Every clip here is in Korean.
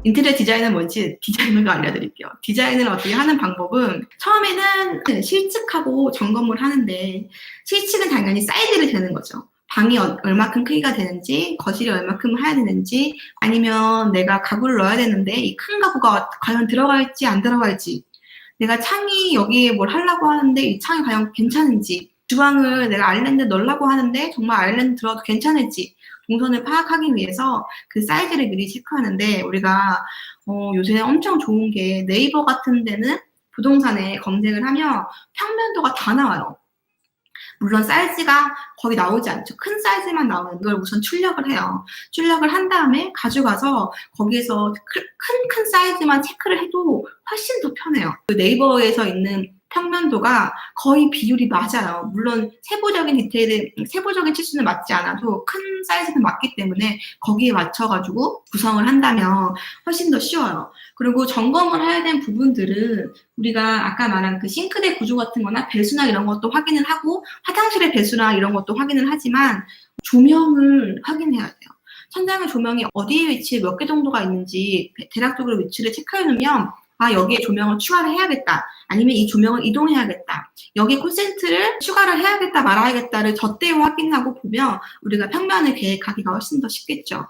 인테리어 디자인은 뭔지 디자이너가 알려드릴게요. 디자인을 어떻게 하는 방법은 처음에는 실측하고 점검을 하는데 실측은 당연히 사이즈를 재는 거죠. 방이 얼마큼 크기가 되는지, 거실이 얼마큼 해야 되는지, 아니면 내가 가구를 넣어야 되는데 이 큰 가구가 과연 들어갈지 안 들어갈지, 내가 창이 여기에 뭘 하려고 하는데 이 창이 과연 괜찮은지, 주방을 내가 아일랜드 넣으려고 하는데 정말 아일랜드 들어도 괜찮을지 동선을 파악하기 위해서 그 사이즈를 미리 체크하는데, 우리가 요새 엄청 좋은 게 네이버 같은 데는 부동산에 검색을 하면 평면도가 다 나와요. 물론 사이즈가 거의 나오지 않죠. 큰 사이즈만 나오는 걸 우선 출력을 해요. 출력을 한 다음에 가져가서 거기에서 큰 사이즈만 체크를 해도 훨씬 더 편해요. 그 네이버에서 있는 평면도가 거의 비율이 맞아요. 물론 세부적인 디테일을, 세부적인 치수는 맞지 않아도 큰 사이즈는 맞기 때문에 거기에 맞춰가지고 구성을 한다면 훨씬 더 쉬워요. 그리고 점검을 해야 되는 부분들은 우리가 아까 말한 그 싱크대 구조 같은 거나 배수나 이런 것도 확인을 하고, 화장실의 배수나 이런 것도 확인을 하지만 조명을 확인해야 돼요. 천장의 조명이 어디에 위치해 몇 개 정도가 있는지 대략적으로 위치를 체크해 놓으면, 아, 여기에 조명을 추가를 해야겠다, 아니면 이 조명을 이동해야겠다, 여기에 콘센트를 추가를 해야겠다 말아야겠다를 젖대어 확인하고 보면 우리가 평면을 계획하기가 훨씬 더 쉽겠죠.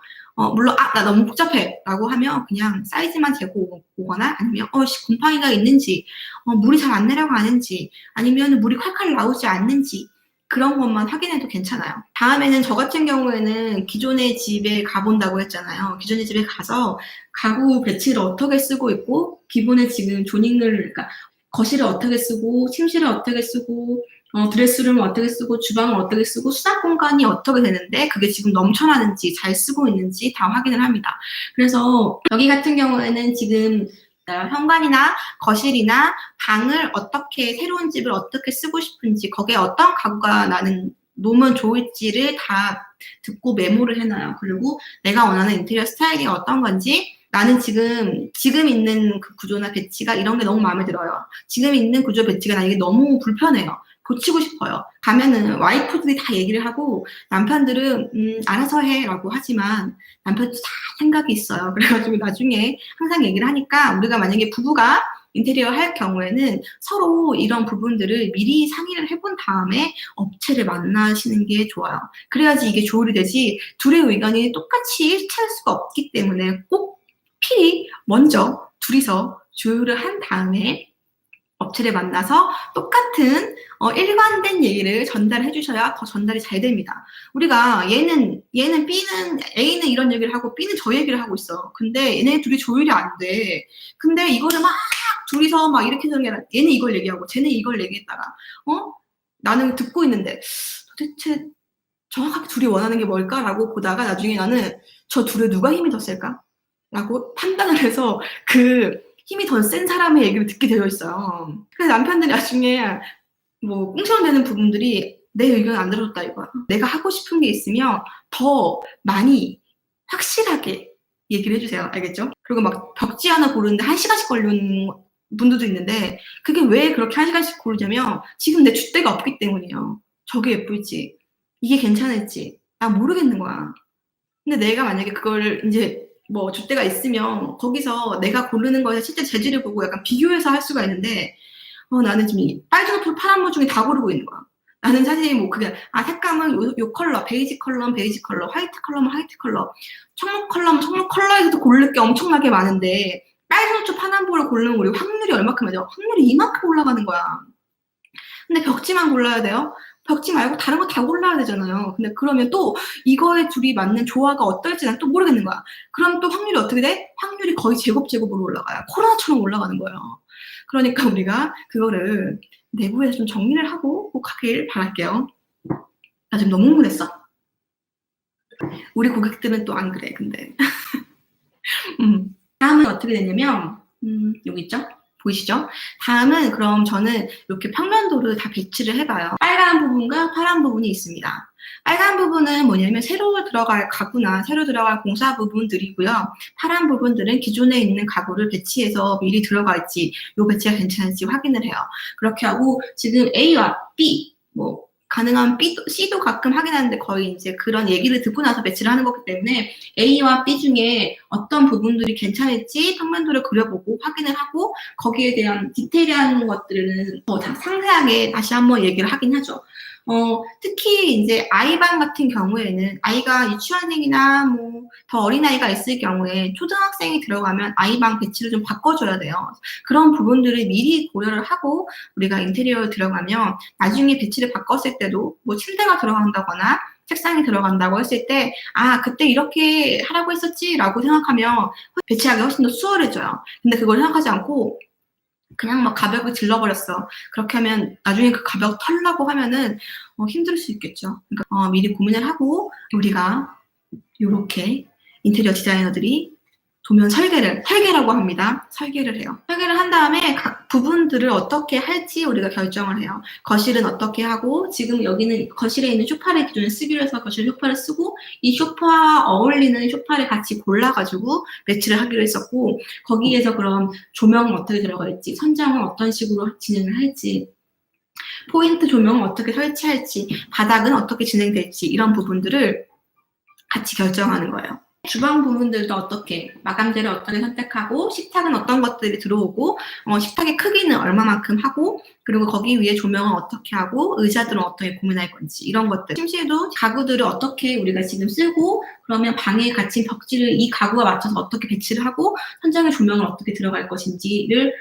물론 나 너무 복잡해 라고 하면 그냥 사이즈만 재고 오거나, 아니면 곰팡이가 있는지, 물이 잘 안 내려가는지, 아니면 물이 콸콸 나오지 않는지, 그런 것만 확인해도 괜찮아요. 다음에는 저 같은 경우에는 기존의 집에 가본다고 했잖아요. 기존의 집에 가서 가구 배치를 어떻게 쓰고 있고, 기본에 지금 조닝을, 그러니까 거실을 어떻게 쓰고, 침실을 어떻게 쓰고, 드레스룸을 어떻게 쓰고, 주방을 어떻게 쓰고, 수납 공간이 어떻게 되는데 그게 지금 넘쳐나는지, 잘 쓰고 있는지 다 확인을 합니다. 그래서 여기 같은 경우에는 지금 현관이나 거실이나 방을 어떻게, 새로운 집을 어떻게 쓰고 싶은지, 거기에 어떤 가구가 나는 놓으면 좋을지를 다 듣고 메모를 해놔요. 그리고 내가 원하는 인테리어 스타일이 어떤 건지, 나는 지금 있는 그 구조나 배치가 이런 게 너무 마음에 들어요. 지금 있는 구조 배치가 나에게 너무 불편해요. 고치고 싶어요. 가면은 와이프들이 다 얘기를 하고, 남편들은 알아서 해라고 하지만 남편도 다 생각이 있어요. 그래가지고 나중에 항상 얘기를 하니까, 우리가 만약에 부부가 인테리어 할 경우에는 서로 이런 부분들을 미리 상의를 해본 다음에 업체를 만나시는 게 좋아요. 그래야지 이게 조율이 되지, 둘의 의견이 똑같이 일치할 수가 없기 때문에 꼭 필히 먼저 둘이서 조율을 한 다음에 업체를 만나서 똑같은 일관된 얘기를 전달해 주셔야 더 전달이 잘 됩니다. 우리가 얘는 B는, A는 이런 얘기를 하고 B는 저 얘기를 하고 있어. 근데 얘네 둘이 조율이 안 돼. 근데 이거를 막 둘이서 막 이렇게 하는 게 아니라 얘는 이걸 얘기하고 쟤는 이걸 얘기했다가 나는 듣고 있는데 도대체 정확하게 둘이 원하는 게 뭘까라고 보다가 나중에 나는 저 둘에 누가 힘이 더 셀까? 라고 판단을 해서 그 힘이 더 센 사람의 얘기를 듣게 되어 있어요. 그래서 남편들이 나중에 뭐 꿍시렁대는 부분들이 내 의견 안 들어줬다 이거야. 내가 하고 싶은 게 있으면 더 많이 확실하게 얘기를 해주세요. 알겠죠? 그리고 막 벽지 하나 고르는데 1시간씩 걸리는 분들도 있는데, 그게 왜 그렇게 1시간씩 고르냐면 지금 내 줏대가 없기 때문이에요. 저게 예쁠지, 이게 괜찮을지 나 모르겠는 거야. 근데 내가 만약에 그걸 이제 뭐 줏대가 있으면 거기서 내가 고르는 거에서 실제 재질을 보고 약간 비교해서 할 수가 있는데, 나는 지금 빨주노트 파란물 중에 다 고르고 있는 거야. 나는 사실 뭐 그게 색감은 요 컬러, 베이지 컬러면 베이지 컬러, 화이트 컬러면 화이트 컬러, 청록 컬러면 청록 컬러에서도 고를 게 엄청나게 많은데, 빨주노트 파란불을 고르는 우리 확률이 얼마큼 하죠? 확률이 이만큼 올라가는 거야. 근데 벽지만 골라야 돼요? 벽지 말고 다른 거 다 골라야 되잖아요. 근데 그러면 또 이거에 둘이 맞는 조화가 어떨지 난 또 모르겠는 거야. 그럼 또 확률이 어떻게 돼? 확률이 거의 제곱으로 올라가요. 코로나처럼 올라가는 거예요. 그러니까 우리가 그거를 내부에서 좀 정리를 하고 꼭 하길 바랄게요. 나 지금 너무 흥분했어. 우리 고객들은 또 안 그래, 근데. 다음은 어떻게 되냐면, 여기 있죠? 보이시죠? 다음은 그럼 저는 이렇게 평면도를 다 배치를 해봐요. 빨간 부분과 파란 부분이 있습니다. 빨간 부분은 뭐냐면 새로 들어갈 가구나 새로 들어갈 공사 부분들이고요. 파란 부분들은 기존에 있는 가구를 배치해서 미리 들어갈지, 이 배치가 괜찮을지 확인을 해요. 그렇게 하고 지금 A와 B, 뭐 가능한 C도 가끔 확인하는데 거의 이제 그런 얘기를 듣고 나서 배치를 하는 거기 때문에 A와 B 중에 어떤 부분들이 괜찮을지 평면도를 그려보고 확인을 하고 거기에 대한 디테일한 것들은 더 상세하게 다시 한번 얘기를 하긴 하죠. 특히 이제 아이방 같은 경우에는 아이가 유치원생이나 뭐 더 어린 아이가 있을 경우에 초등학생이 들어가면 아이방 배치를 좀 바꿔줘야 돼요. 그런 부분들을 미리 고려를 하고 우리가 인테리어에 들어가면 나중에 배치를 바꿨을 때도 뭐 침대가 들어간다거나 책상이 들어간다고 했을 때 그때 이렇게 하라고 했었지라고 생각하면 배치하기 훨씬 더 수월해져요. 근데 그걸 생각하지 않고 그냥 막 가벽을 질러버렸어. 그렇게 하면 나중에 그 가벽 털라고 하면은 힘들 수 있겠죠. 그러니까 미리 고민을 하고 우리가 요렇게 인테리어 디자이너들이 도면 설계라고 합니다. 설계를 해요. 설계를 한 다음에 각 부분들을 어떻게 할지 우리가 결정을 해요. 거실은 어떻게 하고 지금 여기는 거실에 있는 소파를 기존에 쓰기로 해서 거실 소파를 쓰고 이 소파와 어울리는 소파를 같이 골라가지고 배치를 하기로 했었고 거기에서 그럼 조명은 어떻게 들어갈지 선정은 어떤 식으로 진행을 할지 포인트 조명은 어떻게 설치할지 바닥은 어떻게 진행될지 이런 부분들을 같이 결정하는 거예요. 주방 부분들도 어떻게 마감재를 어떻게 선택하고 식탁은 어떤 것들이 들어오고 식탁의 크기는 얼마만큼 하고 그리고 거기 위에 조명은 어떻게 하고 의자들은 어떻게 고민할 건지 이런 것들 심지어도 가구들을 어떻게 우리가 지금 쓰고 그러면 방에 갇힌 벽지를 이 가구와 맞춰서 어떻게 배치를 하고 현장의 조명을 어떻게 들어갈 것인지를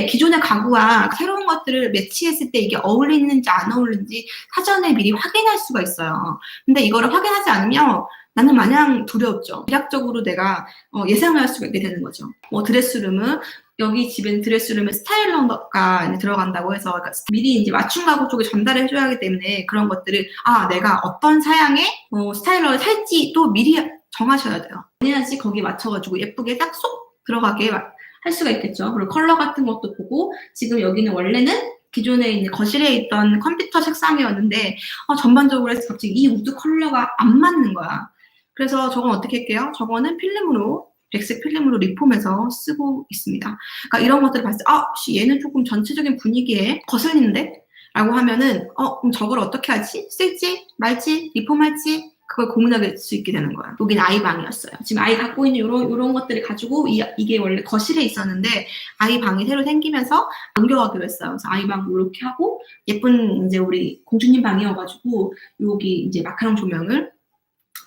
기존의 가구와 새로운 것들을 매치했을 때 이게 어울리는지 안 어울리는지 사전에 미리 확인할 수가 있어요. 근데 이거를 확인하지 않으면 나는 마냥 두렵죠. 대략적으로 내가 예상을 할 수가 있게 되는 거죠. 뭐 드레스룸은 여기 집에는 드레스룸에 스타일러가 들어간다고 해서 그러니까 미리 이제 맞춤 가구 쪽에 전달을 해줘야 하기 때문에 그런 것들을 내가 어떤 사양의 스타일러를 살지 또 미리 정하셔야 돼요. 그래야지 거기에 맞춰가지고 예쁘게 딱 쏙 들어가게 할 수가 있겠죠. 그리고 컬러 같은 것도 보고 지금 여기는 원래는 기존에 이제 거실에 있던 컴퓨터 책상이었는데 전반적으로 해서 갑자기 이 우드 컬러가 안 맞는 거야. 그래서 저건 어떻게 할게요? 저거는 필름으로 백색 필름으로 리폼해서 쓰고 있습니다. 그러니까 이런 것들을 봤을 때 얘는 조금 전체적인 분위기에 거슬리는데? 라고 하면은 그럼 저걸 어떻게 하지? 쓸지? 말지? 리폼할지? 그걸 고민하게 수 있게 되는 거예요. 여기는 아이방이었어요. 지금 아이 갖고 있는 요런 것들을 가지고 이게 원래 거실에 있었는데 아이 방이 새로 생기면서 옮겨가기로 했어요. 그래서 아이 방 이렇게 하고 예쁜 이제 우리 공주님 방이어가지고 여기 이제 마카롱 조명을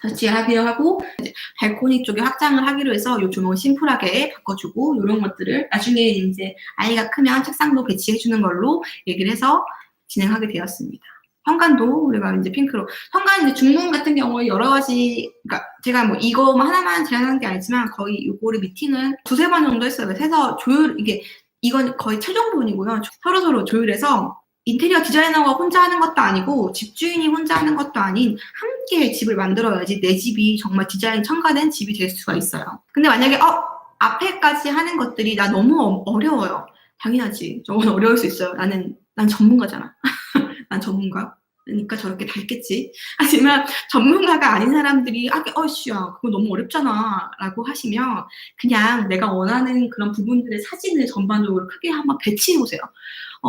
설치하기로 하고 이제 발코니 쪽에 확장을 하기로 해서 이 조명을 심플하게 바꿔주고 이런 것들을 나중에 이제 아이가 크면 책상도 배치해주는 걸로 얘기를 해서 진행하게 되었습니다. 현관도 우리가 이제 핑크로 현관 이제 중문 같은 경우에 여러 가지 그러니까 제가 뭐 이거만 하나만 제안한 게 아니지만 거의 요거를 미팅은 두세 번 정도 했어요. 그래서 이건 거의 최종 부분이고요. 서로 조율해서 인테리어 디자이너가 혼자 하는 것도 아니고 집주인이 혼자 하는 것도 아닌 함께 집을 만들어야지 내 집이 정말 디자인 첨가된 집이 될 수가 있어요. 근데 만약에 앞에까지 하는 것들이 나 너무 어려워요. 당연하지. 저건 어려울 수 있어요. 난 전문가잖아. 난 전문가? 그러니까 저렇게 다 했겠지. 하지만 전문가가 아닌 사람들이 그거 너무 어렵잖아 라고 하시면 그냥 내가 원하는 그런 부분들의 사진을 전반적으로 크게 한번 배치해보세요.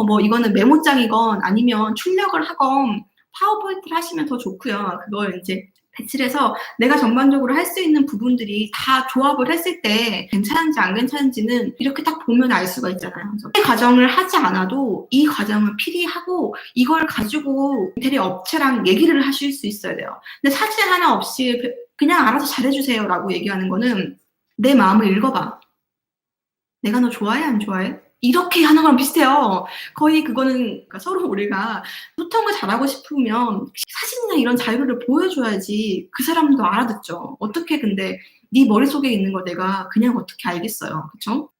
뭐 이거는 메모장이건 아니면 출력을 하건 파워포인트를 하시면 더 좋고요. 그걸 이제 배치를 해서 내가 전반적으로 할 수 있는 부분들이 다 조합을 했을 때 괜찮은지 안 괜찮은지는 이렇게 딱 보면 알 수가 있잖아요. 그래서 이 과정을 하지 않아도 이 과정을 필히 하고 이걸 가지고 인테리어 업체랑 얘기를 하실 수 있어야 돼요. 근데 사진 하나 없이 그냥 알아서 잘해주세요 라고 얘기하는 거는 내 마음을 읽어봐. 내가 너 좋아해 안 좋아해? 이렇게 하는 거랑 비슷해요. 거의 그거는 그러니까 서로 우리가 소통을 잘하고 싶으면 사진이나 이런 자료를 보여줘야지 그 사람도 알아듣죠. 어떻게 근데 네 머릿속에 있는 걸 내가 그냥 어떻게 알겠어요. 그쵸?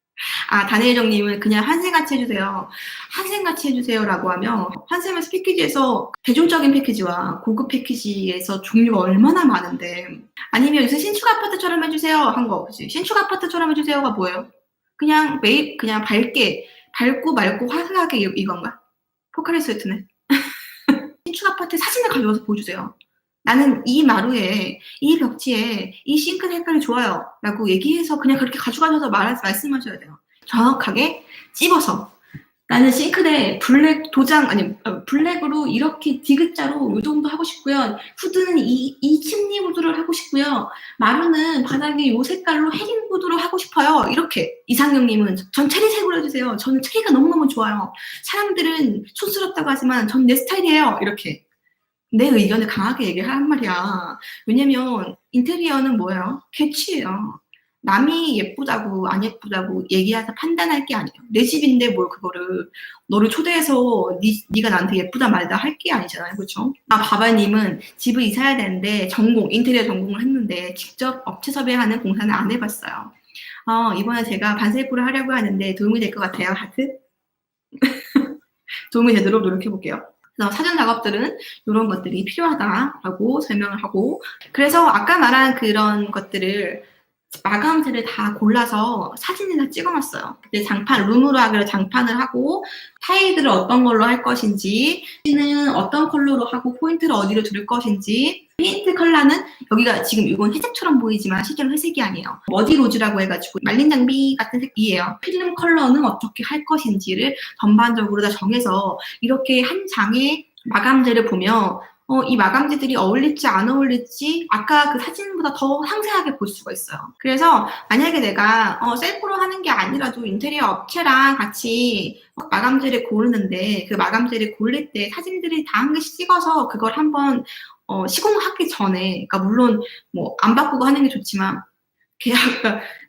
다니엘정님은 그냥 한샘같이 해주세요. 한샘같이 해주세요라고 하면 한샘에서 패키지에서 대중적인 패키지와 고급 패키지에서 종류가 얼마나 많은데 아니면 요새 신축 아파트처럼 해주세요 한 거 그치? 신축 아파트처럼 해주세요가 뭐예요? 그냥 밝고 맑고 화사하게 이건가? 포카리스웨트네. 신축 아파트 사진을 가져와서 보여주세요. 나는 이 마루에, 이 벽지에, 이 싱크 색깔이 좋아요. 라고 얘기해서 그냥 그렇게 가져가셔서 말씀하셔야 돼요. 정확하게 찝어서. 나는 싱크대 블랙 도장 아니 블랙으로 이렇게 디귿자로 요 정도 하고 싶고요. 후드는 이 침니 후드를 하고 싶고요. 마루는 바닥에 요 색깔로 헤딩 후드로 하고 싶어요. 이렇게. 이상형님은 전 체리색으로 해주세요. 저는 체리가 너무너무 좋아요. 사람들은 촌스럽다고 하지만 전 내 스타일이에요. 이렇게. 내 의견을 강하게 얘기하란 말이야. 왜냐면 인테리어는 뭐예요? 개취예요. 남이 예쁘다고 안 예쁘다고 얘기해서 판단할 게 아니에요. 내 집인데 뭘 그거를 너를 초대해서 네가 나한테 예쁘다 말다 할 게 아니잖아요. 그렇죠? 바바님은 집을 이사해야 되는데 인테리어 전공을 했는데 직접 업체 섭외하는 공사는 안 해봤어요. 이번에 제가 반셀프를 하려고 하는데 도움이 될 것 같아요. 하트? 도움이 되도록 노력해볼게요. 그래서 사전 작업들은 이런 것들이 필요하다라고 설명을 하고, 그래서 아까 말한 그런 것들을 마감재를 다 골라서 사진을 다 찍어놨어요. 근데 룸으로 하기로 장판을 하고 타일들을 어떤 걸로 할 것인지, 는 어떤 컬러로 하고 포인트를 어디로 둘 것인지, 페인트 컬러는 여기가 지금 이건 회색처럼 보이지만 실제로 회색이 아니에요. 머디 로즈라고 해가지고 말린 장비 같은 색이에요. 필름 컬러는 어떻게 할 것인지를 전반적으로 다 정해서 이렇게 한 장의 마감재를 보면 이 마감재들이 어울릴지 안 어울릴지 아까 그 사진보다 더 상세하게 볼 수가 있어요. 그래서 만약에 내가 셀프로 하는 게 아니라도 인테리어 업체랑 같이 마감재를 고르는데 그 마감재를 고를 때 사진들이 다 한 개씩 찍어서 그걸 한번 시공하기 전에, 그러니까 물론 뭐 안 바꾸고 하는 게 좋지만 계약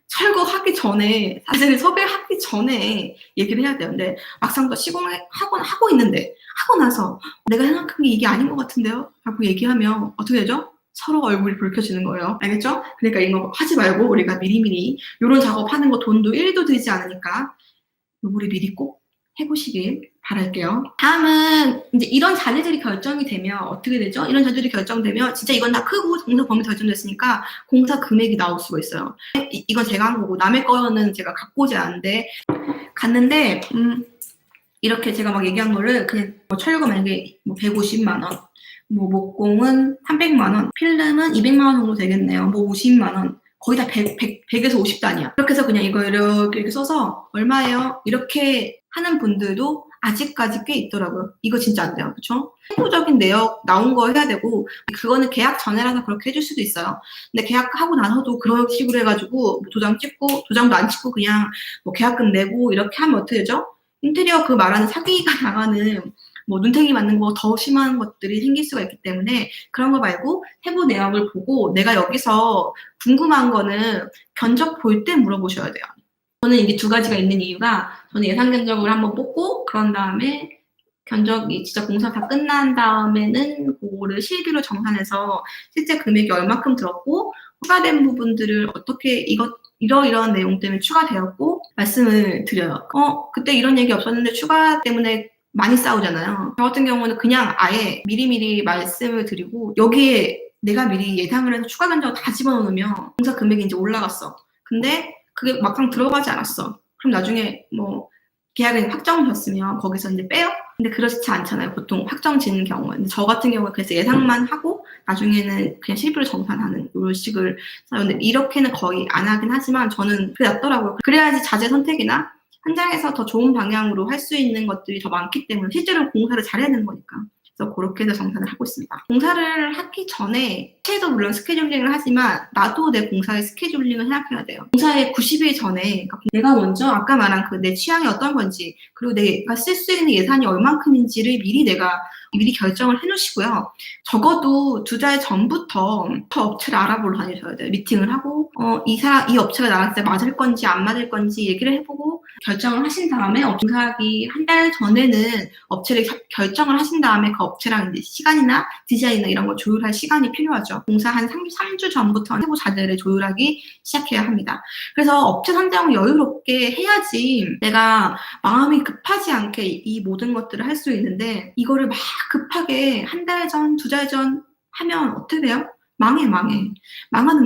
철거하기 전에, 사진을 섭외하기 전에 얘기를 해야 돼요. 근데 막상 또 시공을 하고 있는데, 하고 나서 내가 생각한 게 이게 아닌 것 같은데요? 라고 얘기하면 어떻게 되죠? 서로 얼굴이 붉혀지는 거예요. 알겠죠? 그러니까 이거 하지 말고 우리가 미리미리 이런 작업하는 거 돈도 1도 들지 않으니까 우리 미리 꼭 해보시길 바랄게요. 다음은 이제 이런 자재들이 결정이 되면 어떻게 되죠? 이런 자재들이 결정되면 진짜 이건 다 크고 공사 범위 결정됐으니까 공사 금액이 나올 수가 있어요. 이건 제가 한 거고 남의 거는 제가 갖고 오지 않았는데 갔는데 이렇게 제가 막 얘기한 거를 그냥 철거 만약에 150만 원, 목공은 300만 원, 필름은 200만 원 정도 되겠네요. 50만 원. 거의 다 100에서 50단이야. 이렇게 해서 그냥 이거 이렇게 써서 얼마예요? 이렇게 하는 분들도 아직까지 꽤 있더라고요. 이거 진짜 안 돼요. 그쵸? 세부적인 내역 나온 거 해야 되고, 그거는 계약 전에라서 그렇게 해줄 수도 있어요. 근데 계약하고 나서도 그런 식으로 해가지고 도장 찍고, 도장도 안 찍고 그냥 계약금 내고 이렇게 하면 어떻게 되죠? 인테리어 그 말하는 사기가 당하는 눈탱이 맞는 거 더 심한 것들이 생길 수가 있기 때문에 그런 거 말고 세부 내역을 보고 내가 여기서 궁금한 거는 견적 볼 때 물어보셔야 돼요. 저는 이게 두 가지가 있는 이유가 저는 예상 견적을 한번 뽑고 그런 다음에 견적이 진짜 공사 다 끝난 다음에는 그거를 실비로 정산해서 실제 금액이 얼마큼 들었고 추가된 부분들을 어떻게 이러이러한 내용 때문에 추가되었고 말씀을 드려요. 그때 이런 얘기 없었는데 추가 때문에 많이 싸우잖아요. 저 같은 경우는 그냥 아예 미리미리 말씀을 드리고 여기에 내가 미리 예상을 해서 추가 견적을 다 집어넣으면 공사 금액이 이제 올라갔어. 근데 그게 막상 들어가지 않았어. 그럼 나중에 계약이 확정됐으면 거기서 이제 빼요? 근데 그렇지 않잖아요. 보통 확정 짓는 경우는. 저 같은 경우는 그래서 예상만 하고 나중에는 그냥 실비로 정산하는 이런 식을 써요. 근데 이렇게는 거의 안 하긴 하지만 저는 그게 낫더라고요. 그래야지 자재 선택이나 현장에서 더 좋은 방향으로 할 수 있는 것들이 더 많기 때문에 실제로 공사를 잘해야 되는 거니까. 그래서 그렇게 해서 정산을 하고 있습니다. 공사를 하기 전에 업체도 물론 스케줄링을 하지만 나도 내 공사의 스케줄링을 생각해야 돼요. 공사의 90일 전에 그러니까 내가 먼저 아까 말한 그 내 취향이 어떤 건지 그리고 내가 쓸 수 있는 예산이 얼만큼인지를 미리 결정을 해놓으시고요. 적어도 2달 전부터 업체를 알아보러 다니셔야 돼요. 미팅을 하고 이 업체가 나한테 맞을 건지 안 맞을 건지 얘기를 해보고 결정을 하신 다음에 공사하기 한 달 전에는 업체를 결정을 하신 다음에 그 업체랑 이제 시간이나 디자인이나 이런 걸 조율할 시간이 필요하죠. 공사 한 3주 전부터 세부 자재를 조율하기 시작해야 합니다. 그래서 업체 선정을 여유롭게 해야지 내가 마음이 급하지 않게 이 모든 것들을 할 수 있는데 이거를 막 급하게 한 달 전, 2달 전 하면 어떻게 돼요? 망하는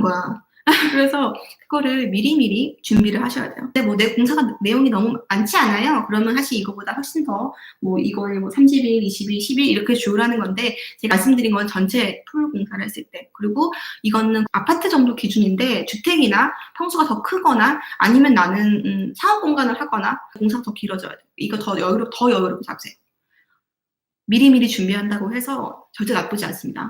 거야. 그래서 그거를 미리미리 준비를 하셔야 돼요. 근데 뭐 내 공사가 내용이 너무 많지 않아요. 그러면 사실 이거보다 훨씬 더 뭐 이거에 뭐 30일, 20일, 10일 이렇게 주요라는 건데 제가 말씀드린 건 전체 풀 공사를 했을 때. 그리고 이거는 아파트 정도 기준인데 주택이나 평수가 더 크거나 아니면 나는 사업 공간을 하거나 공사가 더 길어져야 돼요. 이거 더 여유롭게 잡으세요. 미리미리 준비한다고 해서 절대 나쁘지 않습니다.